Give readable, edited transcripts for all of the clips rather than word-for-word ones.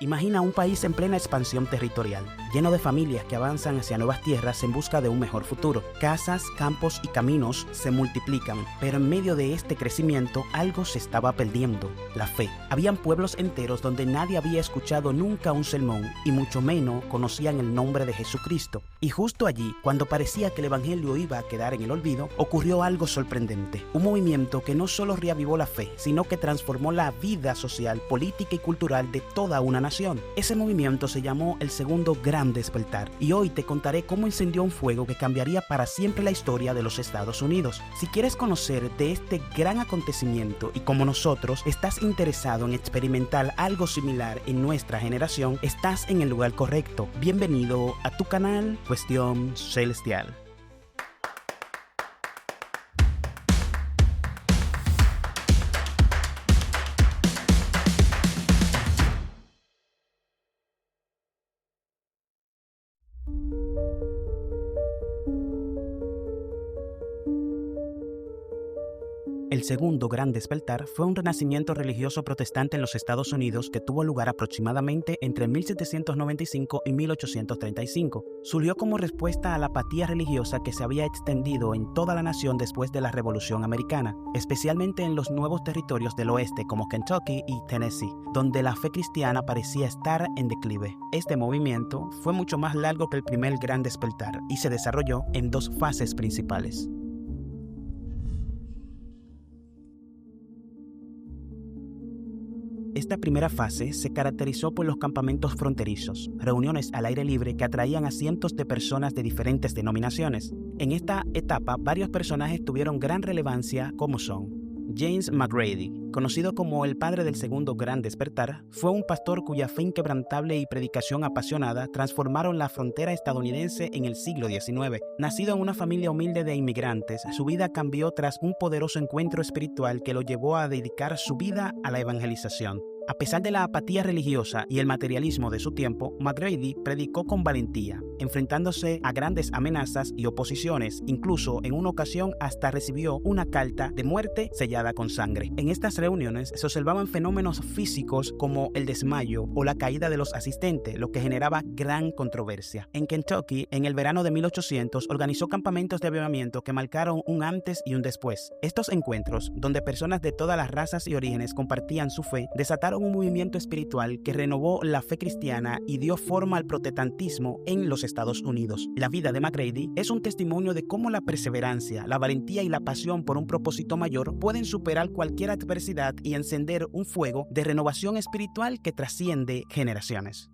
Imagina un país en plena expansión territorial, lleno de familias que avanzan hacia nuevas tierras en busca de un mejor futuro. Casas, campos y caminos se multiplican, pero en medio de este crecimiento algo se estaba perdiendo: la fe. Habían pueblos enteros donde nadie había escuchado nunca un sermón y mucho menos conocían el nombre de Jesucristo. Y justo allí, cuando parecía que el evangelio iba a quedar en el olvido, ocurrió algo sorprendente. Un movimiento que no solo reavivó la fe, sino que transformó la vida social, política y cultural de toda una nación. Ese movimiento se llamó el Segundo Gran Despertar, y hoy te contaré cómo encendió un fuego que cambiaría para siempre la historia de los Estados Unidos. Si quieres conocer de este gran acontecimiento y como nosotros estás interesado en experimentar algo similar en nuestra generación, estás en el lugar correcto. Bienvenido a tu canal Cuestión Celestial. El Segundo Gran Despertar fue un renacimiento religioso protestante en los Estados Unidos que tuvo lugar aproximadamente entre 1795 y 1835. Surgió como respuesta a la apatía religiosa que se había extendido en toda la nación después de la Revolución Americana, especialmente en los nuevos territorios del oeste como Kentucky y Tennessee, donde la fe cristiana parecía estar en declive. Este movimiento fue mucho más largo que el primer Gran Despertar y se desarrolló en dos fases principales. Esta primera fase se caracterizó por los campamentos fronterizos, reuniones al aire libre que atraían a cientos de personas de diferentes denominaciones. En esta etapa, varios personajes tuvieron gran relevancia, como son James McGrady, conocido como el padre del Segundo Gran Despertar, fue un pastor cuya fe inquebrantable y predicación apasionada transformaron la frontera estadounidense en el siglo XIX. Nacido en una familia humilde de inmigrantes, su vida cambió tras un poderoso encuentro espiritual que lo llevó a dedicar su vida a la evangelización. A pesar de la apatía religiosa y el materialismo de su tiempo, McGrady predicó con valentía, enfrentándose a grandes amenazas y oposiciones. Incluso en una ocasión hasta recibió una carta de muerte sellada con sangre. En estas reuniones se observaban fenómenos físicos como el desmayo o la caída de los asistentes, lo que generaba gran controversia. En Kentucky, en el verano de 1800, organizó campamentos de avivamiento que marcaron un antes y un después. Estos encuentros, donde personas de todas las razas y orígenes compartían su fe, desataron un movimiento espiritual que renovó la fe cristiana y dio forma al protestantismo en los Estados Unidos. La vida de McGrady es un testimonio de cómo la perseverancia, la valentía y la pasión por un propósito mayor pueden superar cualquier adversidad y encender un fuego de renovación espiritual que trasciende generaciones.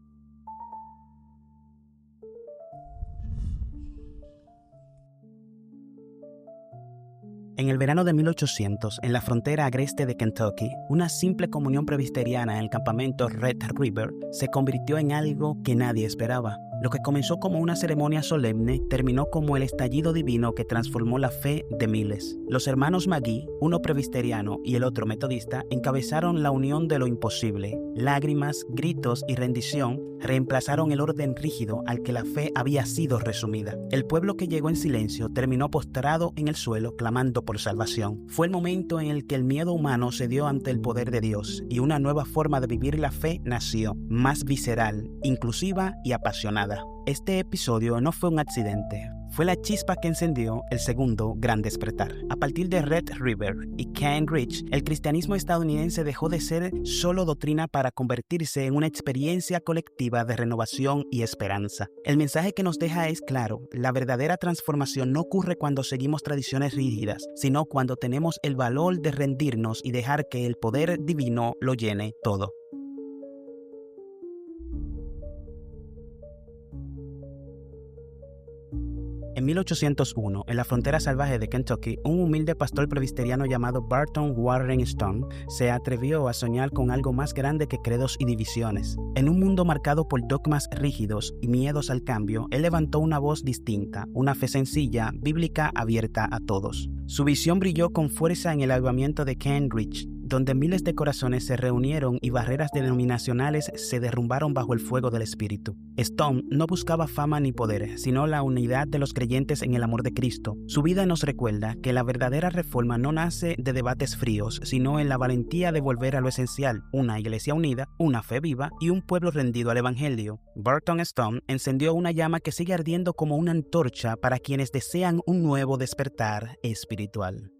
En el verano de 1800, en la frontera agreste de Kentucky, una simple comunión presbiteriana en el campamento Red River se convirtió en algo que nadie esperaba. Lo que comenzó como una ceremonia solemne terminó como el estallido divino que transformó la fe de miles. Los hermanos McGee, uno presbiteriano y el otro metodista, encabezaron la unión de lo imposible. Lágrimas, gritos y rendición reemplazaron el orden rígido al que la fe había sido resumida. El pueblo que llegó en silencio terminó postrado en el suelo clamando por salvación. Fue el momento en el que el miedo humano cedió ante el poder de Dios y una nueva forma de vivir la fe nació, más visceral, inclusiva y apasionada. Este episodio no fue un accidente, fue la chispa que encendió el Segundo Gran Despertar. A partir de Red River y Cane Ridge, el cristianismo estadounidense dejó de ser solo doctrina para convertirse en una experiencia colectiva de renovación y esperanza. El mensaje que nos deja es claro: la verdadera transformación no ocurre cuando seguimos tradiciones rígidas, sino cuando tenemos el valor de rendirnos y dejar que el poder divino lo llene todo. En 1801, en la frontera salvaje de Kentucky, un humilde pastor presbiteriano llamado Barton Warren Stone se atrevió a soñar con algo más grande que credos y divisiones. En un mundo marcado por dogmas rígidos y miedos al cambio, él levantó una voz distinta, una fe sencilla, bíblica, abierta a todos. Su visión brilló con fuerza en el avivamiento de Cane Ridge, donde miles de corazones se reunieron y barreras denominacionales se derrumbaron bajo el fuego del Espíritu. Stone no buscaba fama ni poder, sino la unidad de los creyentes en el amor de Cristo. Su vida nos recuerda que la verdadera reforma no nace de debates fríos, sino en la valentía de volver a lo esencial: una iglesia unida, una fe viva y un pueblo rendido al Evangelio. Burton Stone encendió una llama que sigue ardiendo como una antorcha para quienes desean un nuevo despertar espiritual.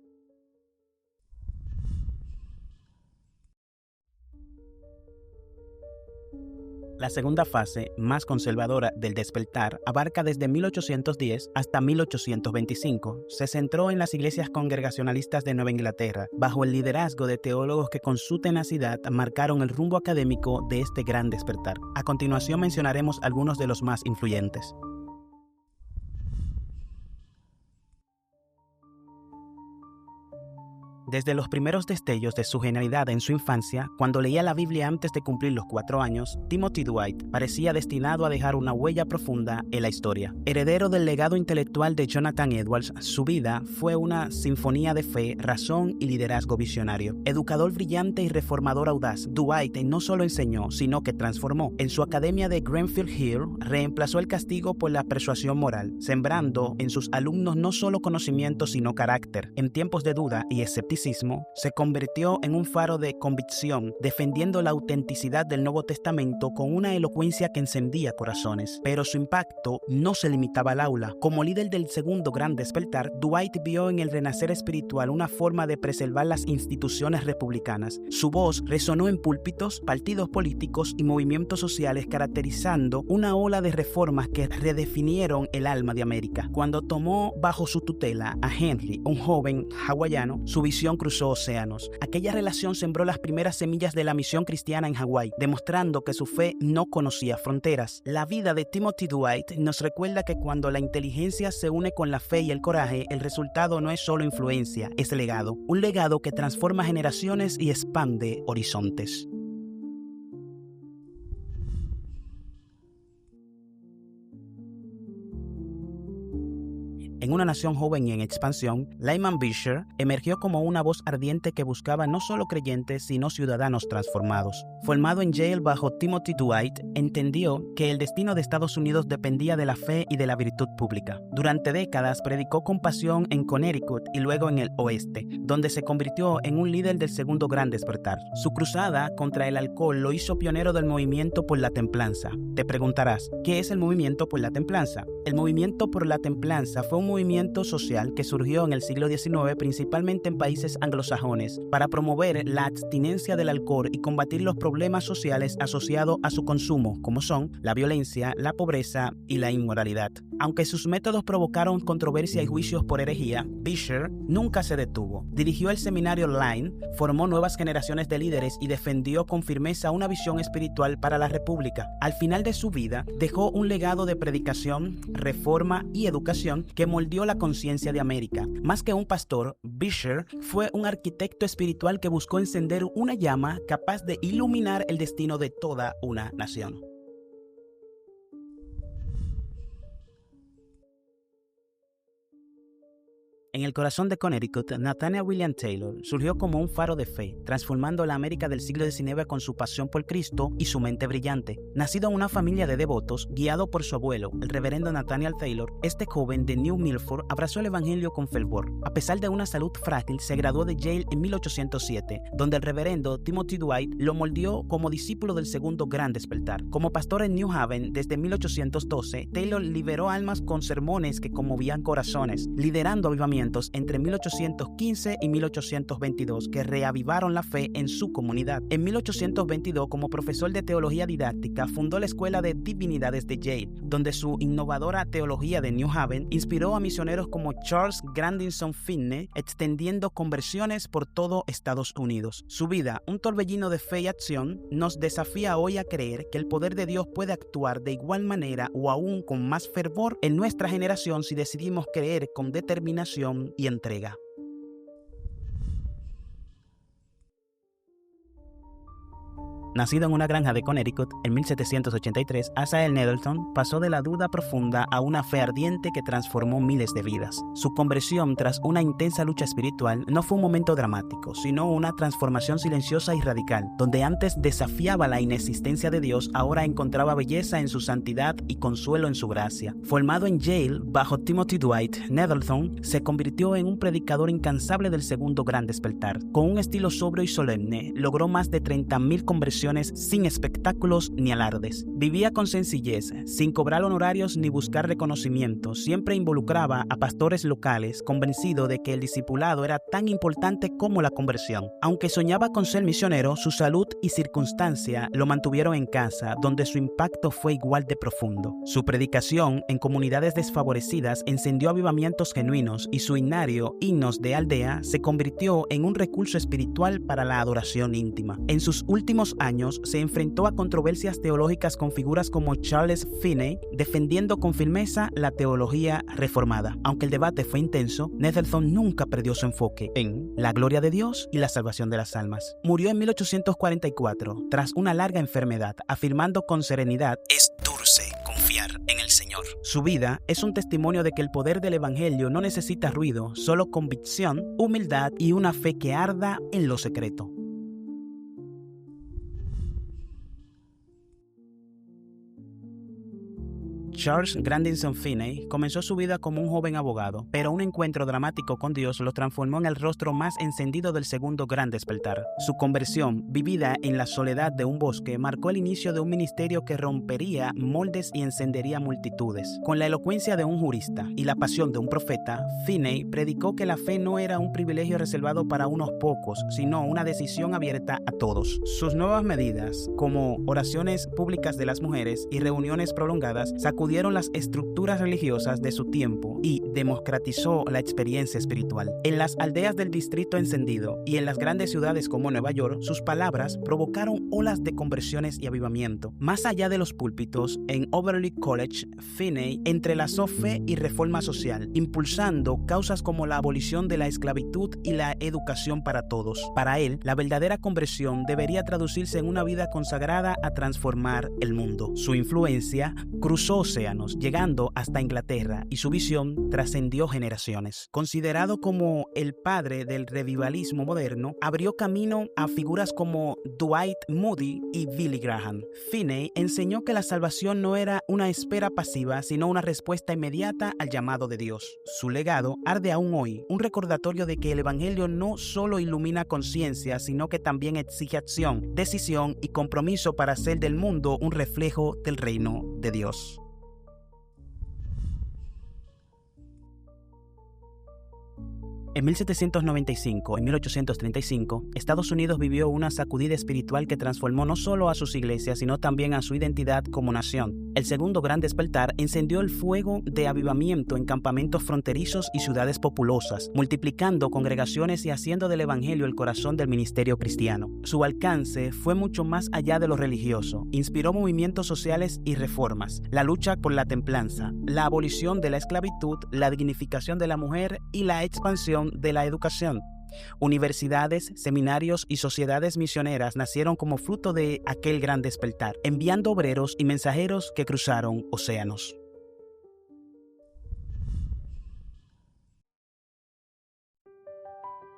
La segunda fase, más conservadora del despertar, abarca desde 1810 hasta 1825. Se centró en las iglesias congregacionalistas de Nueva Inglaterra, bajo el liderazgo de teólogos que con su tenacidad marcaron el rumbo académico de este gran despertar. A continuación mencionaremos algunos de los más influyentes. Desde los primeros destellos de su genialidad en su infancia, cuando leía la Biblia antes de cumplir los 4 años, Timothy Dwight parecía destinado a dejar una huella profunda en la historia. Heredero del legado intelectual de Jonathan Edwards, su vida fue una sinfonía de fe, razón y liderazgo visionario. Educador brillante y reformador audaz, Dwight no solo enseñó, sino que transformó. En su academia de Greenfield Hill, reemplazó el castigo por la persuasión moral, sembrando en sus alumnos no solo conocimiento, sino carácter. En tiempos de duda y escepticismo, se convirtió en un faro de convicción, defendiendo la autenticidad del Nuevo Testamento con una elocuencia que encendía corazones. Pero su impacto no se limitaba al aula. Como líder del segundo gran despertar, Dwight vio en el renacer espiritual una forma de preservar las instituciones republicanas. Su voz resonó en púlpitos, partidos políticos y movimientos sociales, caracterizando una ola de reformas que redefinieron el alma de América. Cuando tomó bajo su tutela a Henry, un joven hawaiano, su visión cruzó océanos. Aquella relación sembró las primeras semillas de la misión cristiana en Hawái, demostrando que su fe no conocía fronteras. La vida de Timothy Dwight nos recuerda que cuando la inteligencia se une con la fe y el coraje, el resultado no es solo influencia, es legado. Un legado que transforma generaciones y expande horizontes. En una nación joven y en expansión, Lyman Beecher emergió como una voz ardiente que buscaba no solo creyentes, sino ciudadanos transformados. Formado en Yale bajo Timothy Dwight, entendió que el destino de Estados Unidos dependía de la fe y de la virtud pública. Durante décadas predicó con pasión en Connecticut y luego en el oeste, donde se convirtió en un líder del segundo gran despertar. Su cruzada contra el alcohol lo hizo pionero del movimiento por la templanza. Te preguntarás, ¿qué es el movimiento por la templanza? El movimiento por la templanza fue un movimiento social que surgió en el siglo XIX principalmente en países anglosajones para promover la abstinencia del alcohol y combatir los problemas sociales asociados a su consumo, como son la violencia, la pobreza y la inmoralidad. Aunque sus métodos provocaron controversia y juicios por herejía, Beecher nunca se detuvo. Dirigió el seminario Line, formó nuevas generaciones de líderes y defendió con firmeza una visión espiritual para la República. Al final de su vida, dejó un legado de predicación, reforma y educación que moldeó la conciencia de América. Más que un pastor, Beecher fue un arquitecto espiritual que buscó encender una llama capaz de iluminar el destino de toda una nación. En el corazón de Connecticut, Nathaniel William Taylor surgió como un faro de fe, transformando la América del siglo XIX con su pasión por Cristo y su mente brillante. Nacido en una familia de devotos, guiado por su abuelo, el reverendo Nathaniel Taylor, este joven de New Milford abrazó el evangelio con fervor. A pesar de una salud frágil, se graduó de Yale en 1807, donde el reverendo Timothy Dwight lo moldeó como discípulo del segundo gran despertar. Como pastor en New Haven desde 1812, Taylor liberó almas con sermones que conmovían corazones, liderando avivamientos entre 1815 y 1822 que reavivaron la fe en su comunidad. En 1822, como profesor de teología didáctica, fundó la Escuela de Divinidades de Yale, donde su innovadora teología de New Haven inspiró a misioneros como Charles Grandison Finney, extendiendo conversiones por todo Estados Unidos. Su vida, un torbellino de fe y acción, nos desafía hoy a creer que el poder de Dios puede actuar de igual manera o aún con más fervor en nuestra generación si decidimos creer con determinación y entrega. Nacido en una granja de Connecticut en 1783, Asael Nettleton pasó de la duda profunda a una fe ardiente que transformó miles de vidas. Su conversión tras una intensa lucha espiritual no fue un momento dramático, sino una transformación silenciosa y radical, donde antes desafiaba la inexistencia de Dios, ahora encontraba belleza en su santidad y consuelo en su gracia. Formado en Yale bajo Timothy Dwight, Nettleton se convirtió en un predicador incansable del segundo gran despertar. Con un estilo sobrio y solemne, logró más de 30,000 conversiones sin espectáculos ni alardes. Vivía con sencillez, sin cobrar honorarios ni buscar reconocimiento. Siempre involucraba a pastores locales, convencido de que el discipulado era tan importante como la conversión. Aunque soñaba con ser misionero, su salud y circunstancia lo mantuvieron en casa, donde su impacto fue igual de profundo. Su predicación en comunidades desfavorecidas encendió avivamientos genuinos y su himnario, Himnos de Aldea, se convirtió en un recurso espiritual para la adoración íntima. En sus últimos años se enfrentó a controversias teológicas con figuras como Charles Finney, defendiendo con firmeza la teología reformada. Aunque el debate fue intenso, Nettleton nunca perdió su enfoque en la gloria de Dios y la salvación de las almas. Murió en 1844 tras una larga enfermedad, afirmando con serenidad: "Es dulce confiar en el Señor". Su vida es un testimonio de que el poder del evangelio no necesita ruido, solo convicción, humildad y una fe que arda en lo secreto. Charles Grandison Finney comenzó su vida como un joven abogado, pero un encuentro dramático con Dios lo transformó en el rostro más encendido del segundo gran despertar. Su conversión, vivida en la soledad de un bosque, marcó el inicio de un ministerio que rompería moldes y encendería multitudes. Con la elocuencia de un jurista y la pasión de un profeta, Finney predicó que la fe no era un privilegio reservado para unos pocos, sino una decisión abierta a todos. Sus nuevas medidas, como oraciones públicas de las mujeres y reuniones prolongadas, sacudieron las estructuras religiosas de su tiempo y democratizó la experiencia espiritual. En las aldeas del Distrito Encendido y en las grandes ciudades como Nueva York, sus palabras provocaron olas de conversiones y avivamiento. Más allá de los púlpitos, en Oberlin College, Finney entrelazó fe y reforma social, impulsando causas como la abolición de la esclavitud y la educación para todos. Para él, la verdadera conversión debería traducirse en una vida consagrada a transformar el mundo. Su influencia cruzó océanos, llegando hasta Inglaterra, y su visión trascendió generaciones. Considerado como el padre del revivalismo moderno, abrió camino a figuras como Dwight Moody y Billy Graham. Finney enseñó que la salvación no era una espera pasiva, sino una respuesta inmediata al llamado de Dios. Su legado arde aún hoy, un recordatorio de que el evangelio no solo ilumina conciencia, sino que también exige acción, decisión y compromiso para hacer del mundo un reflejo del reino de Dios. En 1795 y 1835, Estados Unidos vivió una sacudida espiritual que transformó no solo a sus iglesias, sino también a su identidad como nación. El segundo gran despertar encendió el fuego de avivamiento en campamentos fronterizos y ciudades populosas, multiplicando congregaciones y haciendo del evangelio el corazón del ministerio cristiano. Su alcance fue mucho más allá de lo religioso. Inspiró movimientos sociales y reformas, la lucha por la templanza, la abolición de la esclavitud, la dignificación de la mujer y la expansión de la educación. Universidades, seminarios y sociedades misioneras nacieron como fruto de aquel gran despertar, enviando obreros y mensajeros que cruzaron océanos.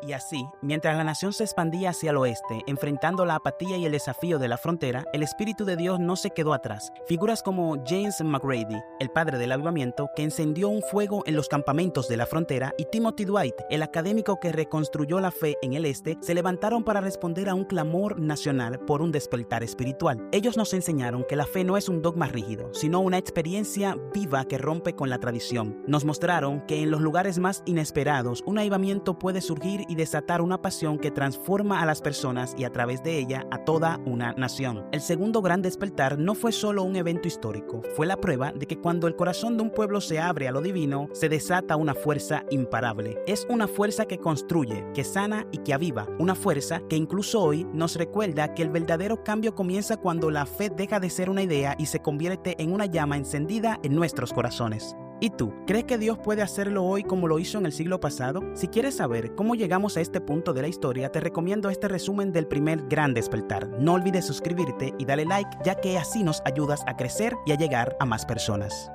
Y así, mientras la nación se expandía hacia el oeste, enfrentando la apatía y el desafío de la frontera, el Espíritu de Dios no se quedó atrás. Figuras como James McGrady, el padre del avivamiento, que encendió un fuego en los campamentos de la frontera, y Timothy Dwight, el académico que reconstruyó la fe en el este, se levantaron para responder a un clamor nacional por un despertar espiritual. Ellos nos enseñaron que la fe no es un dogma rígido, sino una experiencia viva que rompe con la tradición. Nos mostraron que en los lugares más inesperados, un avivamiento puede surgir y desatar una pasión que transforma a las personas y a través de ella a toda una nación. El segundo gran despertar no fue solo un evento histórico, fue la prueba de que cuando el corazón de un pueblo se abre a lo divino, se desata una fuerza imparable. Es una fuerza que construye, que sana y que aviva, una fuerza que incluso hoy nos recuerda que el verdadero cambio comienza cuando la fe deja de ser una idea y se convierte en una llama encendida en nuestros corazones. ¿Y tú, crees que Dios puede hacerlo hoy como lo hizo en el siglo pasado? Si quieres saber cómo llegamos a este punto de la historia, te recomiendo este resumen del primer gran despertar. No olvides suscribirte y darle like, ya que así nos ayudas a crecer y a llegar a más personas.